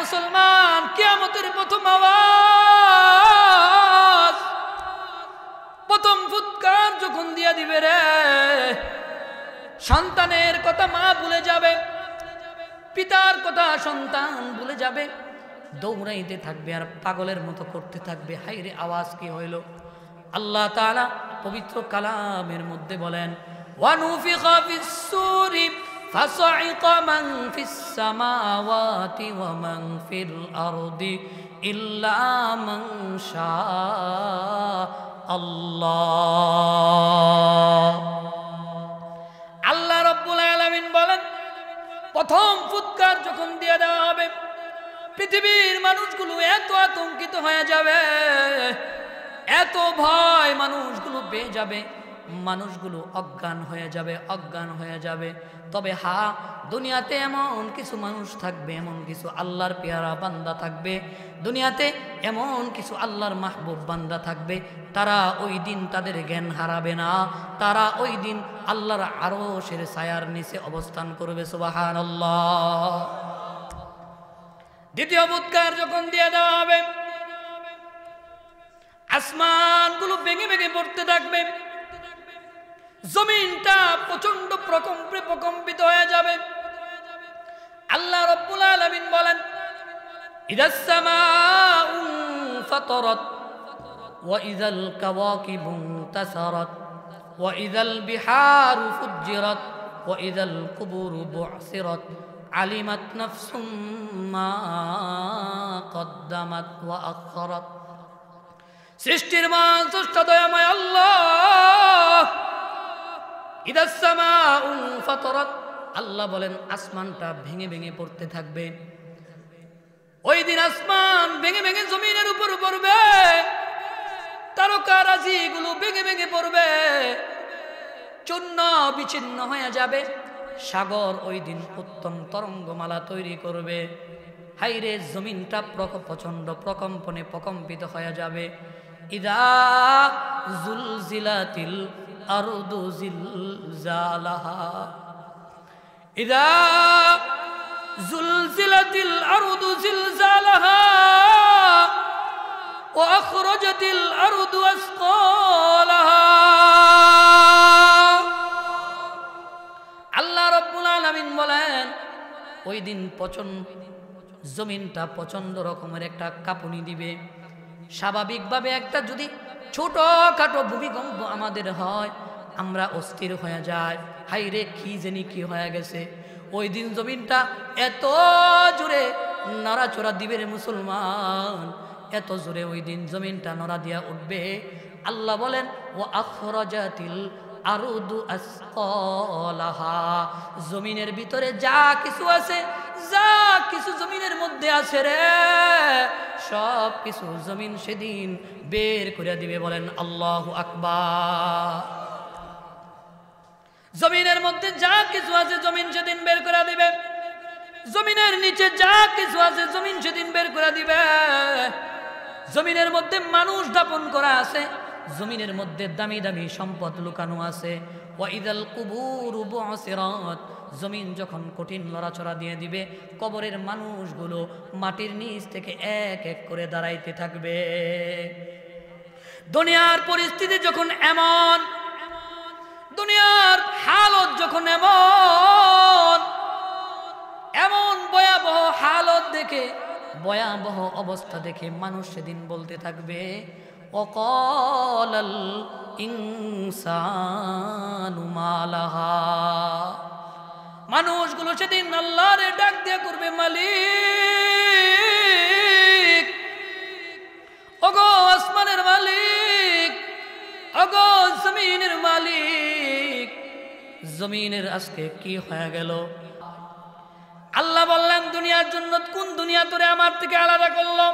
মুসলমান, কিয়ামতের প্রথম আওয়াজ, প্রথম ফুৎকার যখন দিয়া দিবে রে, সন্তানের কথা মা ভুলে যাবে, পিতার কথা সন্তান ভুলে যাবে, দৌড়াইতে থাকবে আর পাগলের মতো করতে থাকবে। হায়রে আওয়াজ কি হইল? আল্লাহ তাআলা পবিত্র কালামের মধ্যে বলেন, ওয়ানুফিখা ফিস-সূরি ফাসাইকা মান ফিস-সামাওয়াতি ওয়া মান ফিল আরদি ইল্লা মান শাআল্লাহ। আল্লাহ রাব্বুল আলামিন বলেন, প্রথম ফুৎকার যখন দিয়ে দেওয়া হবে, পৃথিবীর মানুষগুলো এত আতঙ্কিত হয়ে যাবে, এত ভয় মানুষগুলো পেয়ে যাবে, মানুষগুলো অজ্ঞান হয়ে যাবে, অজ্ঞান হয়ে যাবে। তবে দুনিয়াতে এমন কিছু মানুষ থাকবে, এমন কিছু আল্লাহর পেয়ারা বান্দা থাকবে, দুনিয়াতে এমন কিছু আল্লাহর মাহবুব বান্দা থাকবে, তারা ওই দিন তাদের জ্ঞান হারাবে না, তারা ওই দিন আল্লাহর আরশের ছায়ার নিচে অবস্থান করবে। সুবহানাল্লাহ। দ্বিতীয় ফুৎকার যখন দিয়ে দেওয়া হবে, আসমানগুলো ভেঙে ভেঙে পড়তে থাকবে, জমিনটা প্রচন্ড প্রকম্পিত হয়ে যাবে। আল্লাহ রাব্বুল আলামিন বলেন, ইদাস সামাউ ফাতারাত ওয়া ইযাল কাওয়াকিবু ইনতাসারাত ওয়া ইযাল বিহারু ফুজ্জিরাত ওয়া ইযাল কুবুরু বু'সিরাত আলিমাত নাফসুম মা কদ্দামাত ওয়া আখখারাত। সৃষ্টির মান স্রষ্টা দয়াময় আল্লাহ, ইদাস সামাউ ফাতারাত, আল্লাহ বলেন আসমানটা ভেঙে ভেঙে পড়তে থাকবে। ওই দিন আসমান ভেঙে ভেঙে জমিনের উপর পড়বে, তারকারাজিগুলো ভেঙে ভেঙে পড়বে, চূর্ণ বিচ্ছিন্ন হয়ে যাবে। সাগর ওই দিন উত্তম তরঙ্গমালা তৈরি করবে। হাইরে জমিনটা প্রচন্ড প্রকম্পনে প্রকম্পিত হয়ে যাবে। ইদা জুলজিলাতিল আরদু জিলজালাহা, ইদা জুলজিলাতিল আরদু জিলজালাহা ওয়া আখরাজাতিল আরদু আসকালাহা। আল্লাহ রাব্বুল আলামিন বলেন, ওই দিন জমিনটা প্রচন্ড রকমের একটা কাঁপুনি দিবে। স্বাভাবিকভাবে একটা যদি ছোটখাটো ভূমিকম্প আমাদের হয়, আমরা অস্থির হয়ে যাই, হাইরে কি জানি কি হয়ে গেছে। ওই দিন জমিনটা এত জোরে নড়াচড়া দিবে রে মুসলমান, এত জোরে ওই দিন জমিনটা নড়া দিয়া উঠবে। আল্লাহ বলেন, ওয়া আখরাজাতিল আরদু আসকালাহা, জমিনের ভিতরে যা কিছু আছে, যা কিছু জমিনের মধ্যে আছে রে, সব কিছু জমিন সেদিন বের করে দিবে। বলেন আল্লাহু আকবার। জমিনের মধ্যে যা কিছু আছে জমিন সেদিন বের করে দিবে, জমিনের নিচে যা কিছু আছে জমিন সেদিন বের করে দিবে। জমিনের মধ্যে মানুষ দাপন করা আছে, জমিনের মধ্যে দামি দামি সম্পদ লুকানো আছে। ওয়া ইযাল কুবুরু বু'সিরাত, জমিন যখন কঠিন লড়াচড়া দিয়ে দিবে, কবরের মানুষগুলো মাটির নিচ থেকে এক এক করে দাঁড়াইতে থাকবে। দুনিয়ার পরিস্থিতি যখন এমন, দুনিয়ার হালত যখন এমন, এমন ভয়াবহ হালত দেখে, ভয়াবহ অবস্থা দেখে মানুষ সেদিন বলতে থাকবে, ওয়াকালাল ইনসানু মা লাহা, মানুষগুলো সেদিন আল্লাহরে ডাক দিয়া করবে, মালিক, ওগো আসমানের মালিক, ওগো জমিনের মালিক, জমিনের আজকে কি হয়ে গেল? আল্লাহ বললেন, দুনিয়ার জন্য কোন দুনিয়া তোরে আমার থেকে আলাদা করলো?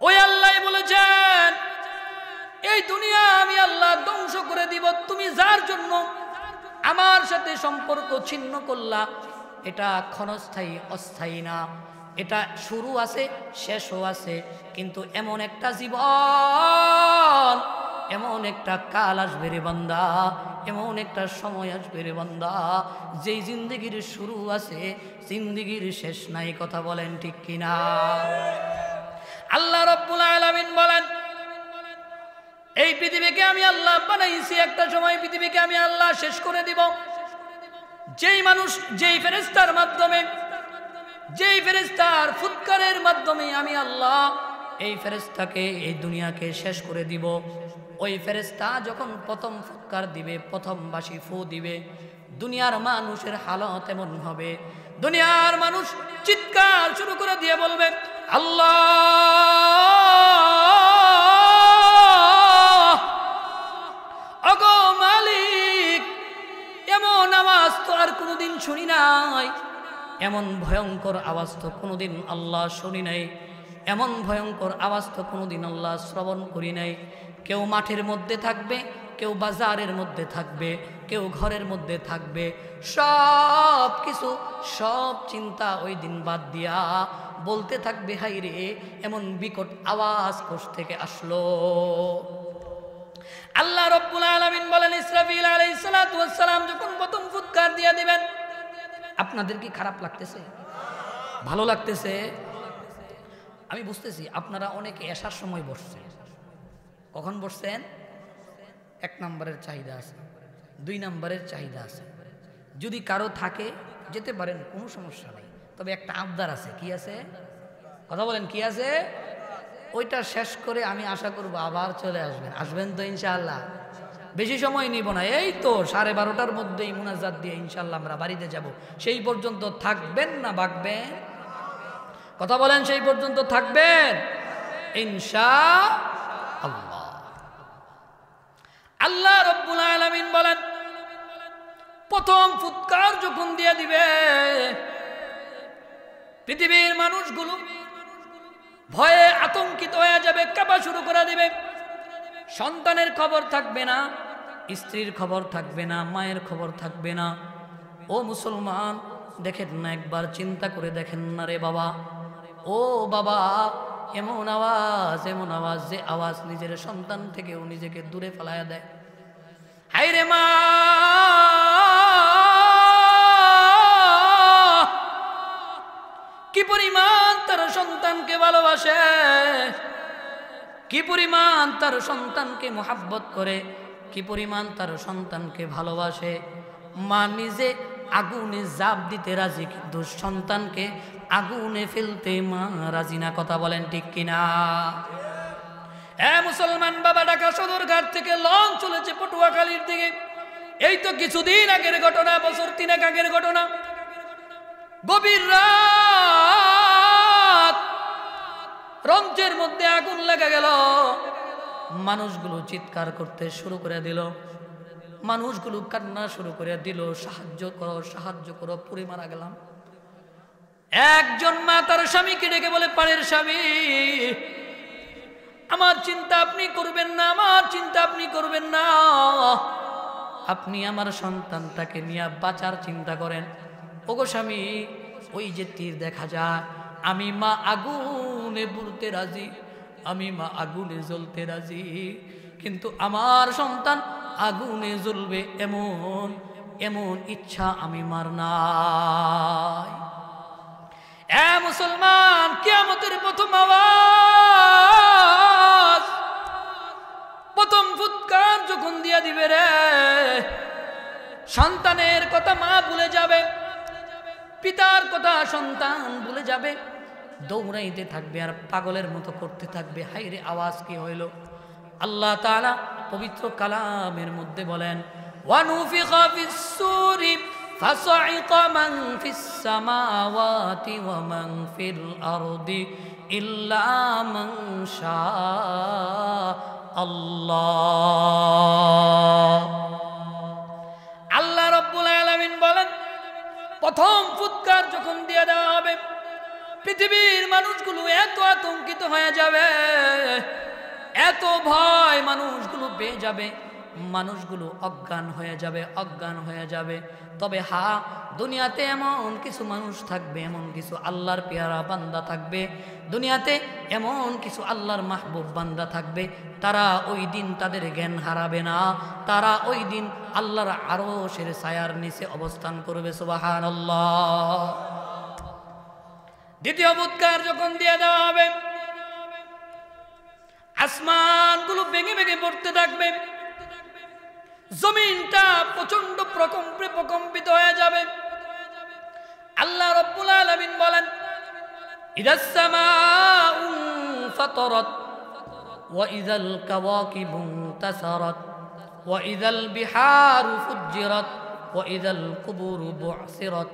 ওই আল্লাহ বলেছেন, এই দুনিয়া আমি আল্লাহ ধ্বংস করে দিব। তুমি যার জন্য আমার সাথে সম্পর্ক ছিন্ন করলা, এটা ক্ষণস্থায়ী, অস্থায়ী না, এটা শুরু আছে শেষও আছে। কিন্তু এমন একটা জীবন এমন একটা কাল আসবে রে বান্দা, এমন একটা সময় আসবে রে বান্দা, যেই জিন্দেগির শুরু আছে জিন্দেগির শেষ নাই। কথা বলেন ঠিক কিনা? আল্লাহ রাব্বুল আলামিন বলেন, এই পৃথিবীকে আমি আল্লাহ বানাইছি, একটা সময় পৃথিবীকে আমি আল্লাহ শেষ করে দিব। যেই মানুষ, যেই ফেরেশতার মাধ্যমে, যেই ফেরেশতার ফুৎকারের মাধ্যমে আমি আল্লাহ এই ফেরেশতাকে, এই দুনিয়াকে শেষ করে দিব, ওই ফেরেশতা যখন প্রথম ফুৎকার দিবে, প্রথম বাঁশি ফু দিবে, দুনিয়ার মানুষের হালত এমন হবে, দুনিয়ার মানুষ চিৎকার শুরু করে দিয়ে বলবে, আল্লাহ, ওগো মালিক, এমন আওয়াজ তো আর কোনোদিন শুনি নাই, এমন ভয়ঙ্কর আওয়াজ তো কোনোদিন আল্লাহ শুনি নাই, এমন ভয়ঙ্কর আওয়াজ তো কোনোদিন আল্লাহ শ্রবণ করি নাই। কেউ মাঠের মধ্যে থাকবে, কেউ বাজারের মধ্যে থাকবে, কেউ ঘরের মধ্যে থাকবে, সব কিছু, সব চিন্তা ওই দিন বাদ দিয়া বলতে থাকবে, হাই রে এমন বিকট আওয়াজ কোথ থেকে আসলো। আল্লাহ রাব্বুল আলামিন বলেন, ইসরাফিল আলাইহিস সালাতু ওয়াস সালাম যখন প্রথম ফুৎকার দিয়ে দিবেন, আপনাদের কি খারাপ লাগতেছে? ভালো লাগতেছে? আমি বুঝতেছি আপনারা অনেকে এশার সময় বসছেন। কখন বসছেন? 1 নম্বরের চাহিদা আছে, 2 নম্বরের চাহিদা আছে। যদি কারো থাকে যেতে পারেন, কোনো সমস্যা নেই, তবে একটা আবদার আছে। কি আছে? কথা বলেন, কি আছে? ওইটা শেষ করে আমি আশা করব আবার চলে আসবেন। আসবেন তো ইনশাআল্লাহ? বেশি সময় নিব না, এই তো 12:30টার মধ্যেই মুনাজাত দিয়ে ইনশাআল্লাহ আমরা বাড়িতে যাব। সেই পর্যন্ত থাকবেন না ভাগবেন? কথা বলেন, সেই পর্যন্ত থাকবেন ইনশাআল্লাহ। আল্লাহ রাব্বুল আলামিন বলেন, প্রথম ফুৎকার যখন দিয়ে দিবে, পৃথিবীর মানুষগুলো ভয়ে আতঙ্কিত হয়ে যাবে, কাঁপা শুরু করে দিবে। সন্তানের খবর থাকবে না, স্ত্রীর খবর থাকবে না, মায়ের খবর থাকবে না। ও মুসলমান, দেখেন না, একবার চিন্তা করে দেখেন না রে বাবা, ও বাবা, এমন আওয়াজ, এমন আওয়াজ, যে আওয়াজ নিজের সন্তান থেকেও নিজেকে দূরে ফেলায়া দেয়। হায় রে মা, কি পরিমাণ তার সন্তানকে ভালোবাসে, কি পরিমাণ তার সন্তানকে মোহাব্বত করে, কি পরিমাণ তার সন্তানকে ভালোবাসে। মা নিজে আগুনে জাপ দিতে রাজি, কিন্তু সন্তানকে আগুনে ফেলতে মা রাজি না। কথা বলেন ঠিক কিনা? মুসলমান বাবা, ঢাকা সদরঘাট থেকে লঞ্চ চলেছে পটুয়াখালীর দিকে। এই তো কিছুদিন আগের ঘটনা, বছর 3 আগের ঘটনা। গভীর রাত, লঞ্চের মধ্যে আগুন লেগে গেল। মানুষগুলো চিৎকার করতে শুরু করে দিল, মানুষগুলো কান্না শুরু করে দিল, সাহায্য করো, সাহায্য করো, পুড়ে মারা গেলাম। একজন মা তার স্বামীকে ডেকে বলে, পারের স্বামী, আমার চিন্তা আপনি করবেন না, আমার চিন্তা আপনি করবেন না, আপনি আমার সন্তানটাকে নিয়ে বাঁচার চিন্তা করেন। ওগো স্বামী, ওই যে তীর দেখা যায়, আমি মা আগুনে পুড়তে রাজি, আমি মা আগুনে জ্বলতে রাজি, কিন্তু আমার সন্তান আগুনে জ্বলবে এমন এমন ইচ্ছা আমি মার নাই। মুসলমান, কিয়ামতের প্রথম আওয়াজ, প্রথম ফুৎকার যখন দিয়া দিবে রে, সন্তানের কথা মা ভুলে যাবে, পিতার কথা সন্তান ভুলে যাবে, দৌড়াইতে থাকবে আর পাগলের মতো করতে থাকবে। হায়রে আওয়াজ কি হইল? আল্লাহ তাআলা পবিত্র কালামের মধ্যে বলেন, ওয়ানুফিখা ফিস-সূরি ফাসাইকা মান ফিস-সামাওয়াতি ওয়া মান ফিল আরদি ইল্লা মান শাআল্লাহ। আল্লাহ রাব্বুল আলামিন বলেন, প্রথম ফুৎকার যখন দিয়ে দেওয়া হবে, পৃথিবীর মানুষগুলো এত আতঙ্কিত হয়ে যাবে, এত ভয় মানুষগুলো পেয়ে যাবে, মানুষগুলো অজ্ঞান হয়ে যাবে, অজ্ঞান হয়ে যাবে। তবে হ্যাঁ, দুনিয়াতে এমন কিছু মানুষ থাকবে, এমন কিছু আল্লাহর পেয়ারা বান্দা থাকবে, দুনিয়াতে এমন কিছু আল্লাহর মাহবুব বান্দা থাকবে, তারা ওই দিন তাদের জ্ঞান হারাবে না, তারা ওই দিন আল্লাহর আরশের ছায়ার নিচে অবস্থান করবে। সুবহানাল্লাহ। দ্বিতীয় ফুৎকার যখন দিয়ে দেওয়া হবে, আসমানগুলো ভেঙে ভেঙে পড়তে থাকবে, জমিনটা প্রচন্ড প্রকম্পিত হয়ে যাবে। আল্লাহ রাব্বুল আলামিন বলেন, ইদাস সামাউ ফাতারাত ওয়া ইযাল কাওয়াকিবু তাসারাত ওয়া ইযাল বিহারু ফুজ্জিরাত ওয়া ইযাল কুবুরু বু'সিরাত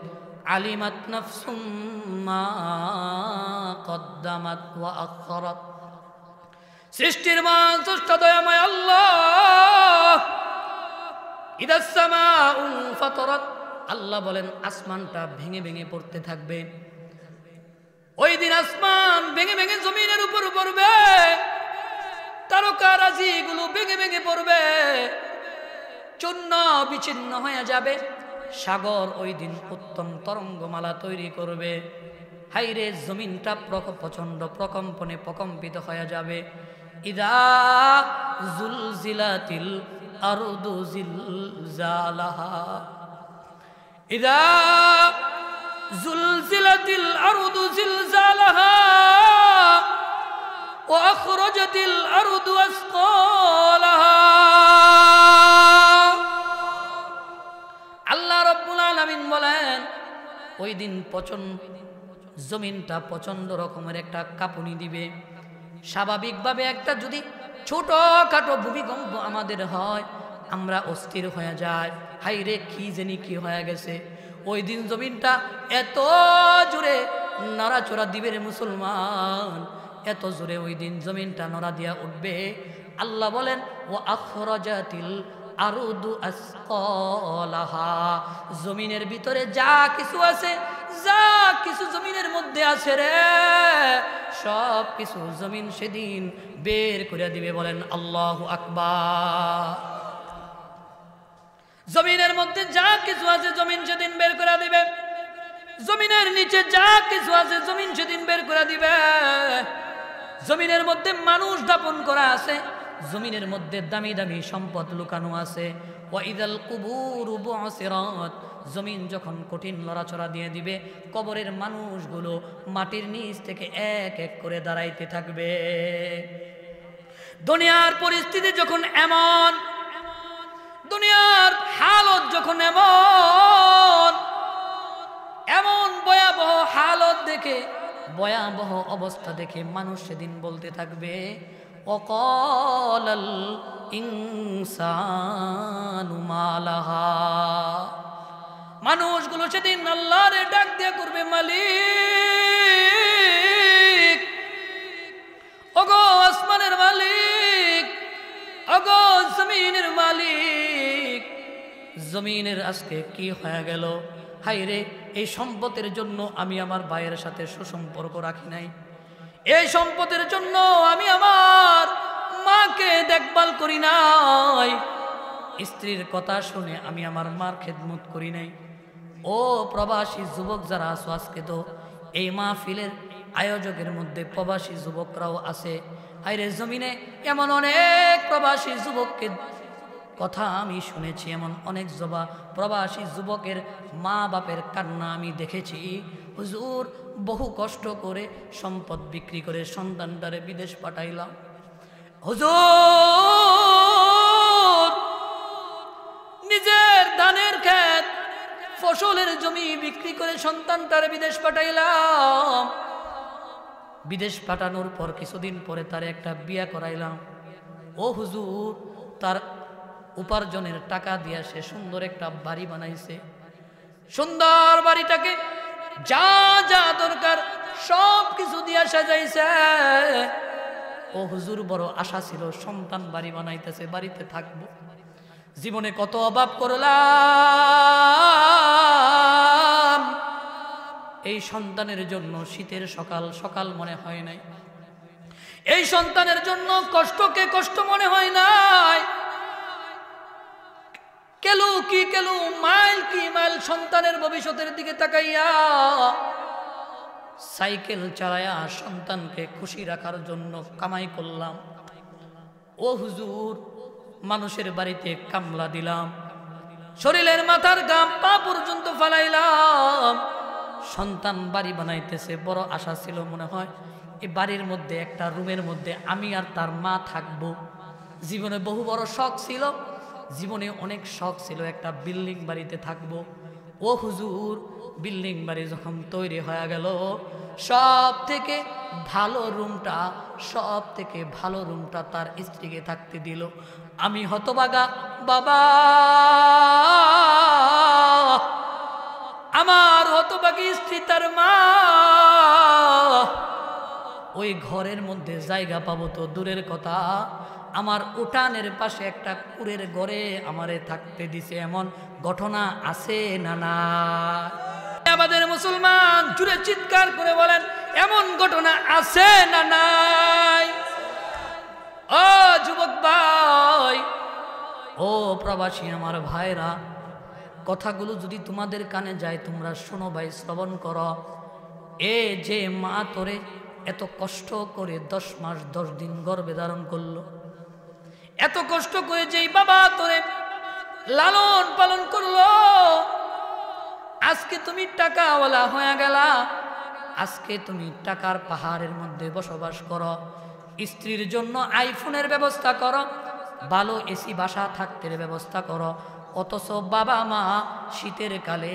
আলিমাত নাফসুম মা কদ্দামাত ওয়া আখখারাত। সৃষ্টির মান স্রষ্টা দয়াময় আল্লাহ, ইদাস সামাউ ফাতারাত, আল্লাহ বলেন আসমানটা ভেঙে ভেঙে পড়তে থাকবে। ওই দিন আসমান ভেঙে ভেঙে জমিনের উপর পড়বে, তারকারাজিগুলো ভেঙে ভেঙে পড়বে, চূর্ণ বিচ্ছিন্ন হয়ে যাবে। সাগর ওই দিন উত্তম তরঙ্গমালা তৈরি করবে। হাইরে জমিনটা প্রচন্ড প্রকম্পনে প্রকম্পিত হয়ে যাবে। ইদা জুলজিলাতিল আরদু জিলজালাহা, ইদা জুলজিলাতিল আরদু জিলজালাহা ওয়া আখরাজাতিল আরদু আসকালাহা। আল্লাহ রাব্বুল আলামিন বলেন, ওই দিন জমিনটা প্রচন্ড রকমের একটা কাঁপুনি দিবে। স্বাভাবিকভাবে একটা যদি ছোটখাটো ভূমিকম্প আমাদের হয়, আমরা অস্থির হয়ে যাই, হাইরে কি জানি কি হয়ে গেছে। ওই দিন জমিনটা এত জোরে নড়াচড়া দিবে রে মুসলমান, এত জোরে ওই দিন জমিনটা নড়া দিয়া উঠবে। আল্লাহ বলেন, ও আখরাজাতিল আরদু আসকালাহা, জমিনের ভিতরে যা কিছু আছে, যা কিছু জমিনের মধ্যে আছে রে, সব কিছু জমিন সেদিন বের করে দিবে। বলেন আল্লাহু আকবার। জমিনের মধ্যে যা কিছু আছে জমিন সেদিন বের করে দিবে, জমিনের নিচে যা কিছু আছে জমিন সেদিন বের করে দিবে। জমিনের মধ্যে মানুষ দাপন করা আছে, জমিনের মধ্যে দামি দামি সম্পদ লুকানো আছে। ওয়া ইযাল কুবুরু বু'সিরাত, জমিন যখন কঠিন লড়াচড়া দিয়ে দিবে, কবরের মানুষগুলো মাটির নিচ থেকে এক এক করে দাঁড়াইতে থাকবে। দুনিয়ার পরিস্থিতি যখন এমন, দুনিয়ার হালত যখন এমন, এমন ভয়াবহ হালত দেখে, ভয়াবহ অবস্থা দেখে মানুষ সেদিন বলতে থাকবে, ওয়াকালাল ইনসানু মা লাহা, মানুষগুলো সেদিন আল্লাহরে ডাক দিয়ে করবে, মালিক, ওগো আসমানের মালিক, ওগো জমিনের মালিক, জমিনের আজকে কি হয়ে গেল? হায়রে, এই সম্পদের জন্য আমি আমার ভাইয়ের সাথে সুসম্পর্ক রাখি নাই, এই সম্পদের জন্য আমি আমার মাকে দেখভাল করি নাই, স্ত্রীর কথা শুনে আমি আমার মার খেদমত করি নাই। ও প্রবাসী যুবক যারা আছো, আজকে তো এই মাহফিলের আয়োজকের মধ্যে প্রবাসী যুবকরাও আছে। হায়রে, জমিনে এমন অনেক প্রবাসী যুবককে কথা আমি শুনেছি, এমন অনেক প্রবাসী যুবকের মা বাপের কান্না আমি দেখেছি। হুজুর, বহু কষ্ট করে সম্পদ বিক্রি করে সন্তানটারে বিদেশ পাঠাইলাম, হুজুর নিজের ধানের ক্ষেত ফসলের জমি বিক্রি করে সন্তানটারে বিদেশ পাঠাইলাম, বিদেশ পাঠানোর পর কিছুদিন পরে তার একটা বিয়া করাইলাম। ও হুজুর, তার উপার্জনের টাকা দিয়া সে সুন্দর একটা বাড়ি বানাইছে, সুন্দর বাড়িটাকে যা যা দরকার সব কিছু দিয়া সাজাইছে। ও হুজুর, বড় আশা ছিল সন্তান বাড়ি বানাইতেছে, বাড়িতে থাকবো। জীবনে কত অভাব করলাম, এই সন্তানের জন্য শীতের সকাল সকাল মনে হয় নাই, এই সন্তানের জন্য কষ্টকে কষ্ট মনে হয় নাই। কেলু কি কেলু, মাইল কি মাইল, সন্তানের ভবিষ্যতের দিকে তাকাইয়া সাইকেল চালায়া সন্তানকে খুশি রাখার জন্য কামাই করলাম। ও হুজুর, মানুষের বাড়িতে কামলা দিলাম, শরীরের মাথার গাম পা পর্যন্ত ফালাইলাম, সন্তান বাড়ি বানাইতেছে, বড় আশা ছিল মনে হয় এই বাড়ির মধ্যে একটা রুমের মধ্যে আমি আর তার মা থাকবো। জীবনে বহু বড় শখ ছিল, জীবনে অনেক শখ ছিল একটা বিল্ডিং বাড়িতে থাকবো। ও হুজুর, বিল্ডিং বাড়ি যখন তৈরি হয়ে গেল, সব থেকে ভালো রুমটা তার স্ত্রীকে থাকতে দিল। আমি হতবাগা, বাবা আমার হতবাগী স্ত্রী তার মা, ওই ঘরের মধ্যে জায়গা পাবো তো দূরের কথা, আমার উঠানের পাশে একটা কুড়ের ঘরে আমারে থাকতে দিছে। এমন ঘটনা আছে না না? আমাদের মুসলমান জুড়ে চিৎকার করে বলেন, এমন ঘটনা আছে না নাই? ও যুবক ভাই, ও প্রবাসী আমার ভাইরা, কথাগুলো যদি তোমাদের কানে যায় তোমরা শোনো ভাই, শ্রবণ করো। এ যে মা তোরে এত কষ্ট করে 10 মাস 10 দিন গর্ভে ধারণ করলো, এত কষ্ট করে যেই বাবা তোরে লালন পালন করলো, আজকে তুমি টাকাওয়ালা হয়ে গেলা, আজকে তুমি টাকার পাহাড়ের মধ্যে বসবাস করো, স্ত্রীর জন্য আইফোনের ব্যবস্থা করো, ভালো এসি বাসা থাকতে ব্যবস্থা করো, অথচ বাবা মা শীতের কালে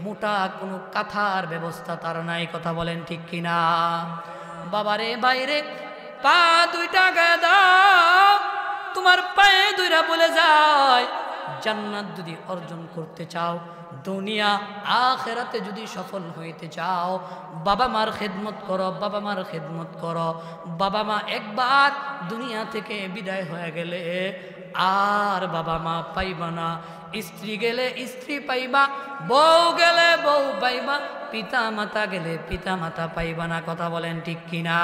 মোটা কোনো কাঁথার ব্যবস্থা তার নাই। কথা বলেন ঠিক কিনা? বাবারে বাইরে পা দুইটা গায়ে দাও, তোমার পায়ে দুইটা বলে যায়, জান্নাত যদি অর্জন করতে চাও, দুনিয়া আখেরাতে যদি সফল হইতে চাও, বাবা মার খেদমত করো, বাবা মার খেদমত করো। বাবা মা একবার দুনিয়া থেকে বিদায় হয়ে গেলে আর বাবা মা পাইবা না। স্ত্রী গেলে স্ত্রী পাইবা, বউ গেলে বউ পাইবা, পিতা মাতা গেলে পিতা মাতা পাইবা না। কথা বলেন ঠিক কিনা?